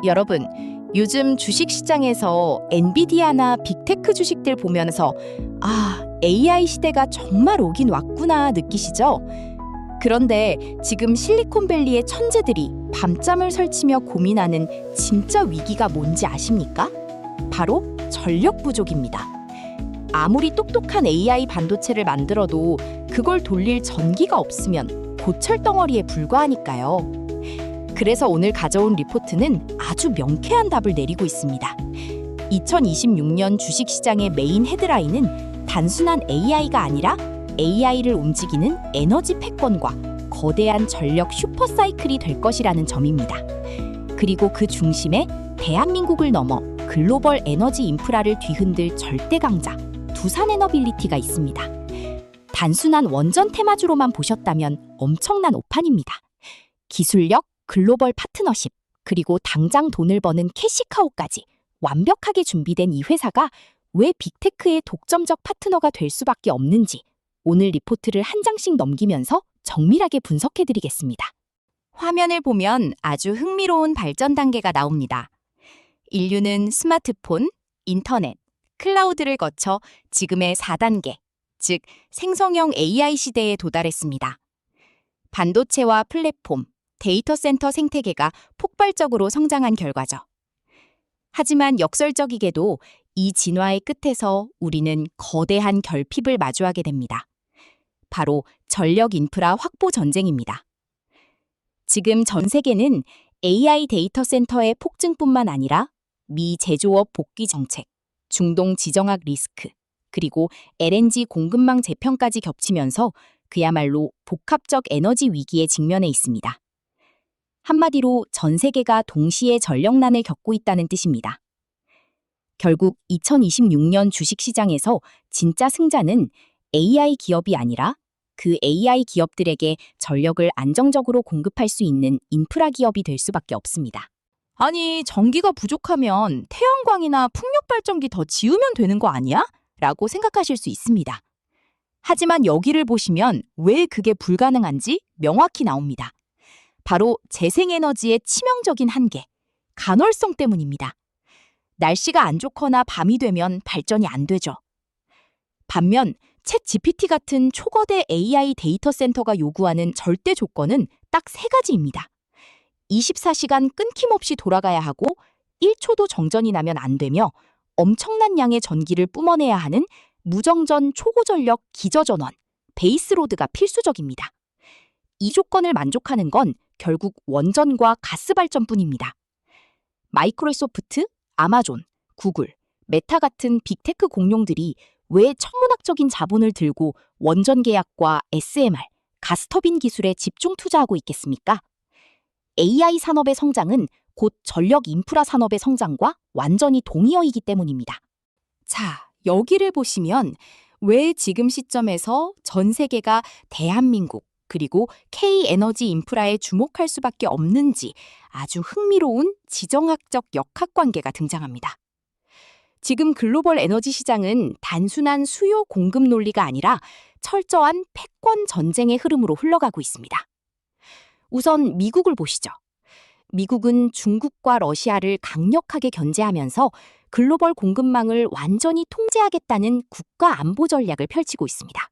여러분, 요즘 주식시장에서 엔비디아나 빅테크 주식들 보면서 AI 시대가 정말 오긴 왔구나 느끼시죠? 그런데 지금 실리콘밸리의 천재들이 밤잠을 설치며 고민하는 진짜 위기가 뭔지 아십니까? 바로 전력 부족입니다. 아무리 똑똑한 AI 반도체를 만들어도 그걸 돌릴 전기가 없으면 고철덩어리에 불과하니까요. 그래서 오늘 가져온 리포트는 아주 명쾌한 답을 내리고 있습니다. 2026년 주식시장의 메인 헤드라인은 단순한 AI가 아니라 AI를 움직이는 에너지 패권과 거대한 전력 슈퍼사이클이 될 것이라는 점입니다. 그리고 그 중심에 대한민국을 넘어 글로벌 에너지 인프라를 뒤흔들 절대 강자 두산에너빌리티가 있습니다. 단순한 원전 테마주로만 보셨다면 엄청난 오판입니다. 기술력, 글로벌 파트너십, 그리고 당장 돈을 버는 캐시카우까지 완벽하게 준비된 이 회사가 왜 빅테크의 독점적 파트너가 될 수밖에 없는지 오늘 리포트를 한 장씩 넘기면서 정밀하게 분석해드리겠습니다. 화면을 보면 아주 흥미로운 발전 단계가 나옵니다. 인류는 스마트폰, 인터넷, 클라우드를 거쳐 지금의 4단계, 즉 생성형 AI 시대에 도달했습니다. 반도체와 플랫폼, 데이터 센터 생태계가 폭발적으로 성장한 결과죠. 하지만 역설적이게도 이 진화의 끝에서 우리는 거대한 결핍을 마주하게 됩니다. 바로 전력 인프라 확보 전쟁입니다. 지금 전 세계는 AI 데이터 센터의 폭증뿐만 아니라 미 제조업 복귀 정책, 중동 지정학 리스크, 그리고 LNG 공급망 재편까지 겹치면서 그야말로 복합적 에너지 위기에 직면해 있습니다. 한마디로 전 세계가 동시에 전력난을 겪고 있다는 뜻입니다. 결국 2026년 주식시장에서 진짜 승자는 AI 기업이 아니라 그 AI 기업들에게 전력을 안정적으로 공급할 수 있는 인프라 기업이 될 수밖에 없습니다. 아니, 전기가 부족하면 태양광이나 풍력발전기 더 지으면 되는 거 아니야? 라고 생각하실 수 있습니다. 하지만 여기를 보시면 왜 그게 불가능한지 명확히 나옵니다. 바로 재생에너지의 치명적인 한계, 간헐성 때문입니다. 날씨가 안 좋거나 밤이 되면 발전이 안 되죠. 반면 챗 GPT 같은 초거대 AI 데이터 센터가 요구하는 절대 조건은 딱 3가지입니다. 24시간 끊김없이 돌아가야 하고 1초도 정전이 나면 안 되며 엄청난 양의 전기를 뿜어내야 하는 무정전 초고전력 기저전원, 베이스로드가 필수적입니다. 이 조건을 만족하는 건 결국 원전과 가스 발전뿐입니다. 마이크로소프트, 아마존, 구글, 메타 같은 빅테크 공룡들이 왜 천문학적인 자본을 들고 원전 계약과 SMR, 가스터빈 기술에 집중 투자하고 있겠습니까? AI 산업의 성장은 곧 전력 인프라 산업의 성장과 완전히 동의어이기 때문입니다. 자, 여기를 보시면 왜 지금 시점에서 전 세계가 대한민국 그리고 K에너지 인프라에 주목할 수밖에 없는지 아주 흥미로운 지정학적 역학관계가 등장합니다. 지금 글로벌 에너지 시장은 단순한 수요 공급 논리가 아니라 철저한 패권 전쟁의 흐름으로 흘러가고 있습니다. 우선 미국을 보시죠. 미국은 중국과 러시아를 강력하게 견제하면서 글로벌 공급망을 완전히 통제하겠다는 국가 안보 전략을 펼치고 있습니다.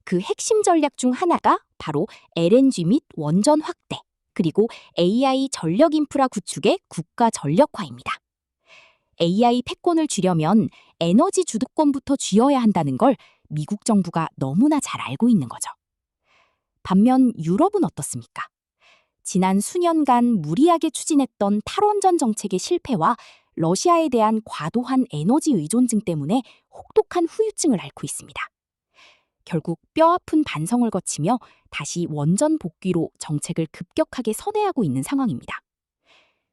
그 핵심 전략 중 하나가 바로 LNG 및 원전 확대, 그리고 AI 전력 인프라 구축의 국가 전력화입니다. AI 패권을 쥐려면 에너지 주도권부터 쥐어야 한다는 걸 미국 정부가 너무나 잘 알고 있는 거죠. 반면 유럽은 어떻습니까? 지난 수년간 무리하게 추진했던 탈원전 정책의 실패와 러시아에 대한 과도한 에너지 의존증 때문에 혹독한 후유증을 앓고 있습니다. 결국 뼈아픈 반성을 거치며 다시 원전 복귀로 정책을 급격하게 선회하고 있는 상황입니다.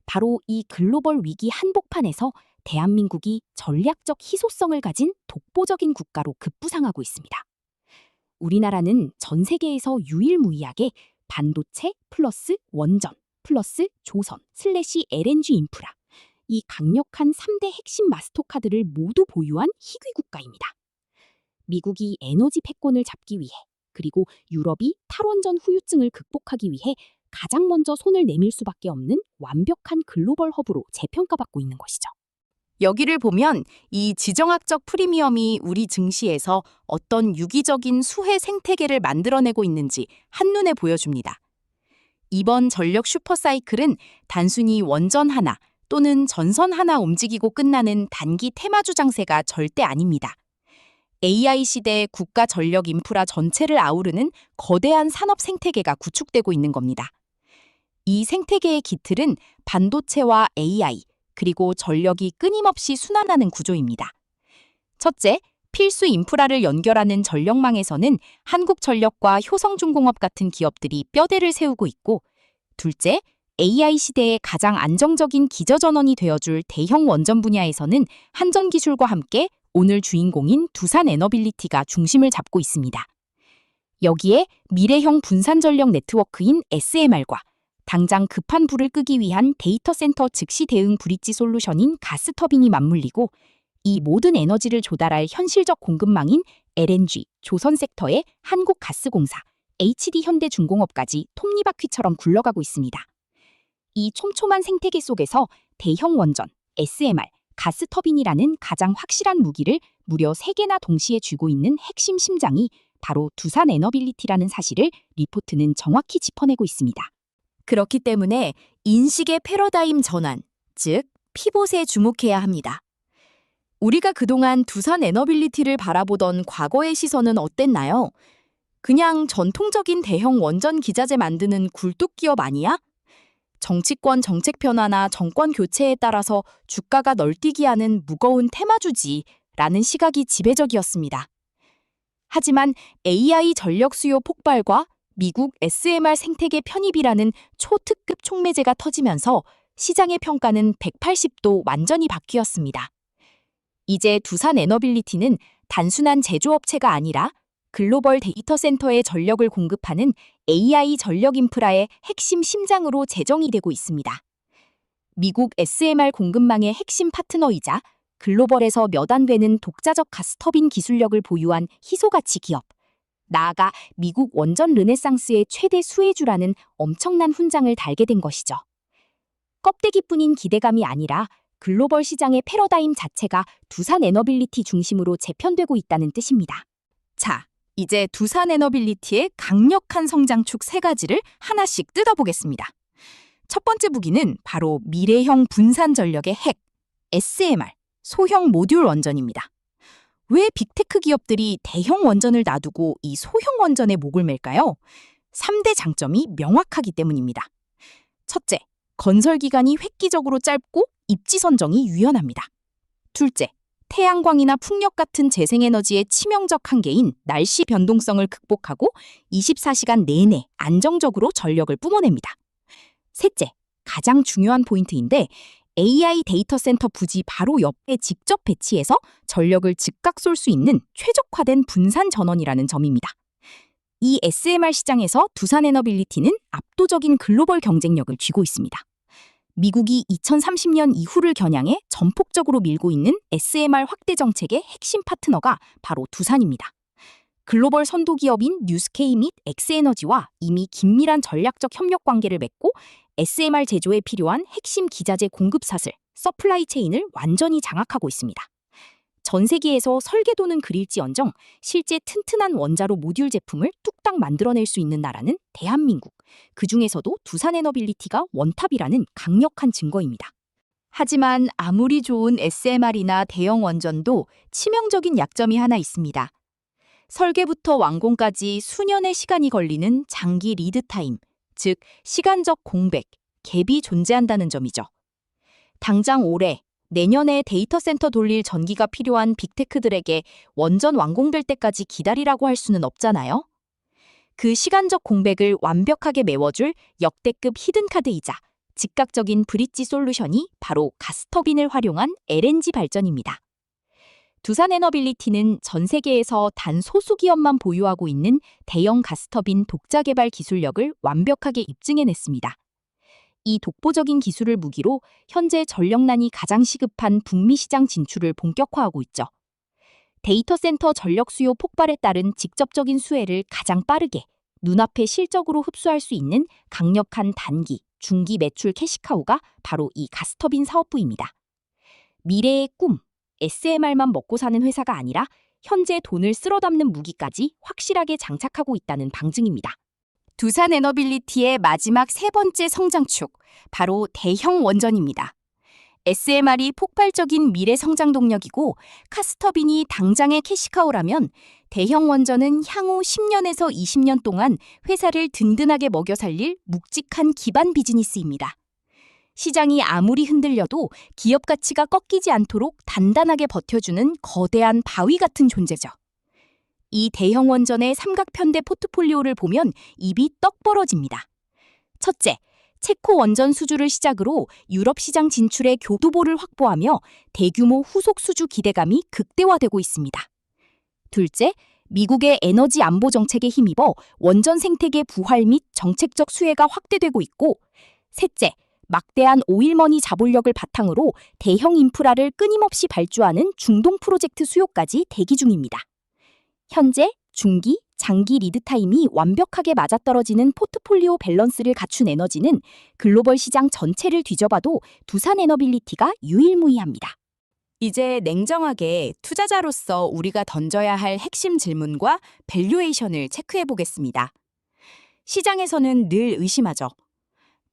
바로 이 글로벌 위기 한복판에서 대한민국이 전략적 희소성을 가진 독보적인 국가로 급부상하고 있습니다. 우리나라는 전 세계에서 유일무이하게 반도체 플러스 원전 플러스 조선 슬래시 LNG 인프라, 이 강력한 3대 핵심 마스터카드를 모두 보유한 희귀 국가입니다. 미국이 에너지 패권을 잡기 위해, 그리고 유럽이 탈원전 후유증을 극복하기 위해 가장 먼저 손을 내밀 수밖에 없는 완벽한 글로벌 허브로 재평가받고 있는 것이죠. 여기를 보면 이 지정학적 프리미엄이 우리 증시에서 어떤 유기적인 수혜 생태계를 만들어내고 있는지 한눈에 보여줍니다. 이번 전력 슈퍼사이클은 단순히 원전 하나 또는 전선 하나 움직이고 끝나는 단기 테마주 장세가 절대 아닙니다. AI 시대의 국가 전력 인프라 전체를 아우르는 거대한 산업 생태계가 구축되고 있는 겁니다. 이 생태계의 기틀은 반도체와 AI, 그리고 전력이 끊임없이 순환하는 구조입니다. 첫째, 필수 인프라를 연결하는 전력망에서는 한국전력과 효성중공업 같은 기업들이 뼈대를 세우고 있고, 둘째, AI 시대의 가장 안정적인 기저전원이 되어줄 대형 원전 분야에서는 한전기술과 함께 오늘 주인공인 두산에너빌리티가 중심을 잡고 있습니다. 여기에 미래형 분산전력 네트워크인 SMR과 당장 급한 불을 끄기 위한 데이터 센터 즉시 대응 브릿지 솔루션인 가스터빈이 맞물리고, 이 모든 에너지를 조달할 현실적 공급망인 LNG, 조선 섹터의 한국가스공사, HD현대중공업까지 톱니바퀴처럼 굴러가고 있습니다. 이 촘촘한 생태계 속에서 대형 원전, SMR, 가스터빈이라는 가장 확실한 무기를 무려 3개나 동시에 쥐고 있는 핵심 심장이 바로 두산에너빌리티라는 사실을 리포트는 정확히 짚어내고 있습니다. 그렇기 때문에 인식의 패러다임 전환, 즉 피봇에 주목해야 합니다. 우리가 그동안 두산에너빌리티를 바라보던 과거의 시선은 어땠나요? 그냥 전통적인 대형 원전 기자재 만드는 굴뚝 기업 아니야? 정치권 정책 변화나 정권 교체에 따라서 주가가 널뛰기 하는 무거운 테마주지라는 시각이 지배적이었습니다. 하지만 AI 전력 수요 폭발과 미국 SMR 생태계 편입이라는 초특급 촉매제가 터지면서 시장의 평가는 180도 완전히 바뀌었습니다. 이제 두산에너빌리티는 단순한 제조업체가 아니라 글로벌 데이터 센터에 전력을 공급하는 AI 전력 인프라의 핵심 심장으로 재정이 되고 있습니다. 미국 SMR 공급망의 핵심 파트너이자 글로벌에서 몇 안 되는 독자적 가스터빈 기술력을 보유한 희소가치 기업, 나아가 미국 원전 르네상스의 최대 수혜주라는 엄청난 훈장을 달게 된 것이죠. 껍데기뿐인 기대감이 아니라 글로벌 시장의 패러다임 자체가 두산에너빌리티 중심으로 재편되고 있다는 뜻입니다. 자, 이제 두산에너빌리티의 강력한 성장축 3가지를 하나씩 뜯어보겠습니다. 첫 번째 무기는 바로 미래형 분산 전력의 핵, SMR, 소형 모듈 원전입니다. 왜 빅테크 기업들이 대형 원전을 놔두고 이 소형 원전에 목을 맬까요? 3대 장점이 명확하기 때문입니다. 첫째, 건설 기간이 획기적으로 짧고 입지 선정이 유연합니다. 둘째, 태양광이나 풍력 같은 재생에너지의 치명적 한계인 날씨 변동성을 극복하고 24시간 내내 안정적으로 전력을 뿜어냅니다. 셋째, 가장 중요한 포인트인데 AI 데이터 센터 부지 바로 옆에 직접 배치해서 전력을 즉각 쏠 수 있는 최적화된 분산 전원이라는 점입니다. 이 SMR 시장에서 두산에너빌리티는 압도적인 글로벌 경쟁력을 쥐고 있습니다. 미국이 2030년 이후를 겨냥해 전폭적으로 밀고 있는 SMR 확대 정책의 핵심 파트너가 바로 두산입니다. 글로벌 선도 기업인 뉴스케이 및 엑스에너지와 이미 긴밀한 전략적 협력 관계를 맺고 SMR 제조에 필요한 핵심 기자재 공급 사슬, 서플라이 체인을 완전히 장악하고 있습니다. 전 세계에서 설계도는 그릴지언정 실제 튼튼한 원자로 모듈 제품을 뚝딱 만들어낼 수 있는 나라는 대한민국, 그중에서도 두산에너빌리티가 원탑이라는 강력한 증거입니다. 하지만 아무리 좋은 SMR이나 대형 원전도 치명적인 약점이 하나 있습니다. 설계부터 완공까지 수년의 시간이 걸리는 장기 리드 타임, 즉 시간적 공백, 갭이 존재한다는 점이죠. 당장 올해, 내년에 데이터 센터 돌릴 전기가 필요한 빅테크들에게 원전 완공될 때까지 기다리라고 할 수는 없잖아요. 그 시간적 공백을 완벽하게 메워줄 역대급 히든카드이자 즉각적인 브릿지 솔루션이 바로 가스터빈을 활용한 LNG 발전입니다. 두산에너빌리티는 전 세계에서 단 소수 기업만 보유하고 있는 대형 가스터빈 독자 개발 기술력을 완벽하게 입증해냈습니다. 이 독보적인 기술을 무기로 현재 전력난이 가장 시급한 북미 시장 진출을 본격화하고 있죠. 데이터 센터 전력 수요 폭발에 따른 직접적인 수혜를 가장 빠르게, 눈앞에 실적으로 흡수할 수 있는 강력한 단기, 중기 매출 캐시카우가 바로 이 가스터빈 사업부입니다. 미래의 꿈, SMR만 먹고 사는 회사가 아니라 현재 돈을 쓸어 담는 무기까지 확실하게 장착하고 있다는 방증입니다. 두산 에너빌리티의 마지막 세 번째 성장축, 바로 대형 원전입니다. SMR이 폭발적인 미래 성장 동력이고 가스터빈이 당장의 캐시카우라면 대형 원전은 향후 10년에서 20년 동안 회사를 든든하게 먹여 살릴 묵직한 기반 비즈니스입니다. 시장이 아무리 흔들려도 기업 가치가 꺾이지 않도록 단단하게 버텨주는 거대한 바위 같은 존재죠. 이 대형 원전의 삼각편대 포트폴리오를 보면 입이 떡 벌어집니다. 첫째, 체코 원전 수주를 시작으로 유럽 시장 진출의 교두보를 확보하며 대규모 후속 수주 기대감이 극대화되고 있습니다. 둘째, 미국의 에너지 안보 정책에 힘입어 원전 생태계 부활 및 정책적 수혜가 확대되고 있고, 셋째, 막대한 오일머니 자본력을 바탕으로 대형 인프라를 끊임없이 발주하는 중동 프로젝트 수요까지 대기 중입니다. 현재 중기, 장기 리드타임이 완벽하게 맞아떨어지는 포트폴리오 밸런스를 갖춘 에너지는 글로벌 시장 전체를 뒤져봐도 두산 에너빌리티가 유일무이합니다. 이제 냉정하게 투자자로서 우리가 던져야 할 핵심 질문과 밸류에이션을 체크해 보겠습니다. 시장에서는 늘 의심하죠.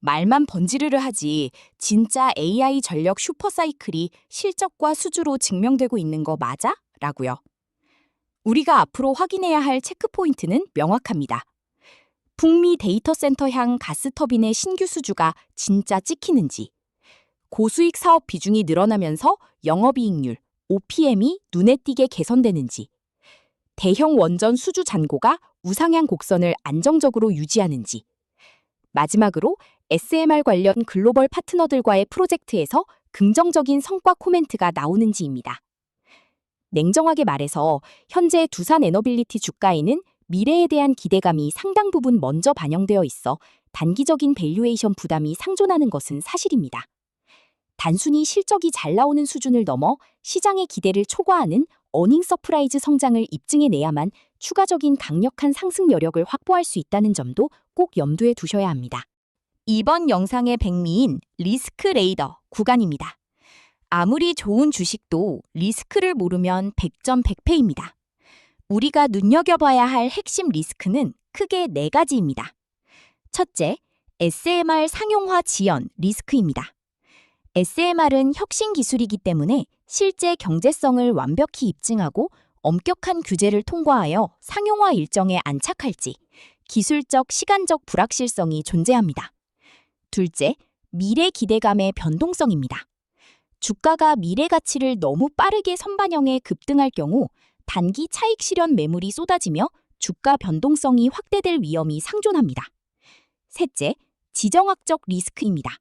말만 번지르르 하지 진짜 AI 전력 슈퍼사이클이 실적과 수주로 증명되고 있는 거 맞아? 라고요. 우리가 앞으로 확인해야 할 체크포인트는 명확합니다. 북미 데이터 센터향 가스터빈의 신규 수주가 진짜 찍히는지, 고수익 사업 비중이 늘어나면서 영업이익률, OPM이 눈에 띄게 개선되는지, 대형 원전 수주 잔고가 우상향 곡선을 안정적으로 유지하는지, 마지막으로 SMR 관련 글로벌 파트너들과의 프로젝트에서 긍정적인 성과 코멘트가 나오는지입니다. 냉정하게 말해서 현재 두산 에너빌리티 주가에는 미래에 대한 기대감이 상당 부분 먼저 반영되어 있어 단기적인 밸류에이션 부담이 상존하는 것은 사실입니다. 단순히 실적이 잘 나오는 수준을 넘어 시장의 기대를 초과하는 어닝 서프라이즈 성장을 입증해내야만 추가적인 강력한 상승 여력을 확보할 수 있다는 점도 꼭 염두에 두셔야 합니다. 이번 영상의 백미인 리스크 레이더 구간입니다. 아무리 좋은 주식도 리스크를 모르면 100점 100패입니다. 우리가 눈여겨봐야 할 핵심 리스크는 크게 4가지입니다. 첫째, SMR 상용화 지연 리스크입니다. SMR은 혁신 기술이기 때문에 실제 경제성을 완벽히 입증하고 엄격한 규제를 통과하여 상용화 일정에 안착할지 기술적, 시간적 불확실성이 존재합니다. 둘째, 미래 기대감의 변동성입니다. 주가가 미래 가치를 너무 빠르게 선반영해 급등할 경우 단기 차익 실현 매물이 쏟아지며 주가 변동성이 확대될 위험이 상존합니다. 셋째, 지정학적 리스크입니다.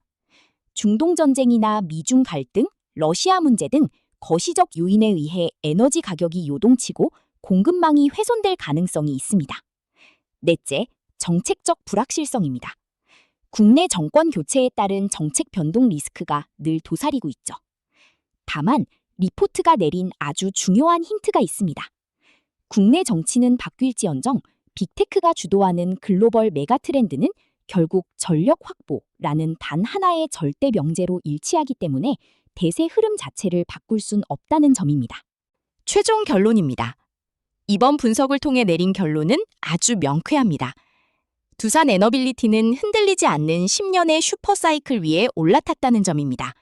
중동 전쟁이나 미중 갈등, 러시아 문제 등 거시적 요인에 의해 에너지 가격이 요동치고 공급망이 훼손될 가능성이 있습니다. 넷째, 정책적 불확실성입니다. 국내 정권 교체에 따른 정책 변동 리스크가 늘 도사리고 있죠. 다만 리포트가 내린 아주 중요한 힌트가 있습니다. 국내 정치는 바뀔지언정 빅테크가 주도하는 글로벌 메가 트렌드는 결국 전력 확보라는 단 하나의 절대 명제로 일치하기 때문에 대세 흐름 자체를 바꿀 순 없다는 점입니다. 최종 결론입니다. 이번 분석을 통해 내린 결론은 아주 명쾌합니다. 두산 에너빌리티는 흔들리지 않는 10년의 슈퍼사이클 위에 올라탔다는 점입니다.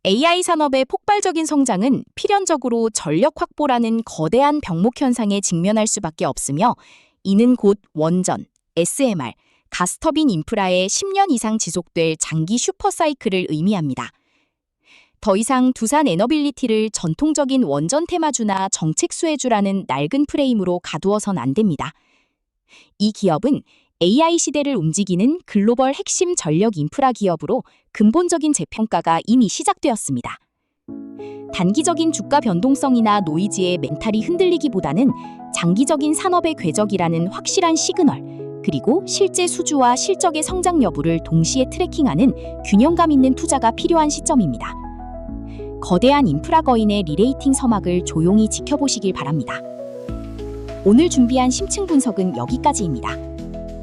AI 산업의 폭발적인 성장은 필연적으로 전력 확보라는 거대한 병목 현상에 직면할 수밖에 없으며 이는 곧 원전, SMR, 가스터빈 인프라의 10년 이상 지속될 장기 슈퍼사이클을 의미합니다. 더 이상 두산 에너빌리티를 전통적인 원전 테마주나 정책 수혜주라는 낡은 프레임으로 가두어선 안 됩니다. 이 기업은 AI 시대를 움직이는 글로벌 핵심 전력 인프라 기업으로 근본적인 재평가가 이미 시작되었습니다. 단기적인 주가 변동성이나 노이즈에 멘탈이 흔들리기보다는 장기적인 산업의 궤적이라는 확실한 시그널, 그리고 실제 수주와 실적의 성장 여부를 동시에 트래킹하는 균형감 있는 투자가 필요한 시점입니다. 거대한 인프라 거인의 리레이팅 서막을 조용히 지켜보시길 바랍니다. 오늘 준비한 심층 분석은 여기까지입니다.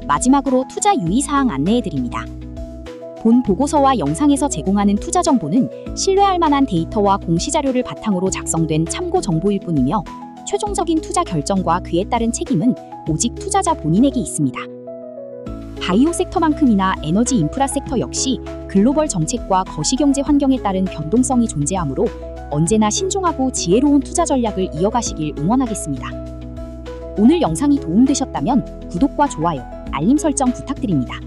마지막으로 투자 유의사항 안내해드립니다. 본 보고서와 영상에서 제공하는 투자 정보는 신뢰할 만한 데이터와 공시자료를 바탕으로 작성된 참고 정보일 뿐이며 최종적인 투자 결정과 그에 따른 책임은 오직 투자자 본인에게 있습니다. 바이오 섹터만큼이나 에너지 인프라 섹터 역시 글로벌 정책과 거시경제 환경에 따른 변동성이 존재하므로 언제나 신중하고 지혜로운 투자 전략을 이어가시길 응원하겠습니다. 오늘 영상이 도움되셨다면 구독과 좋아요, 알림 설정 부탁드립니다.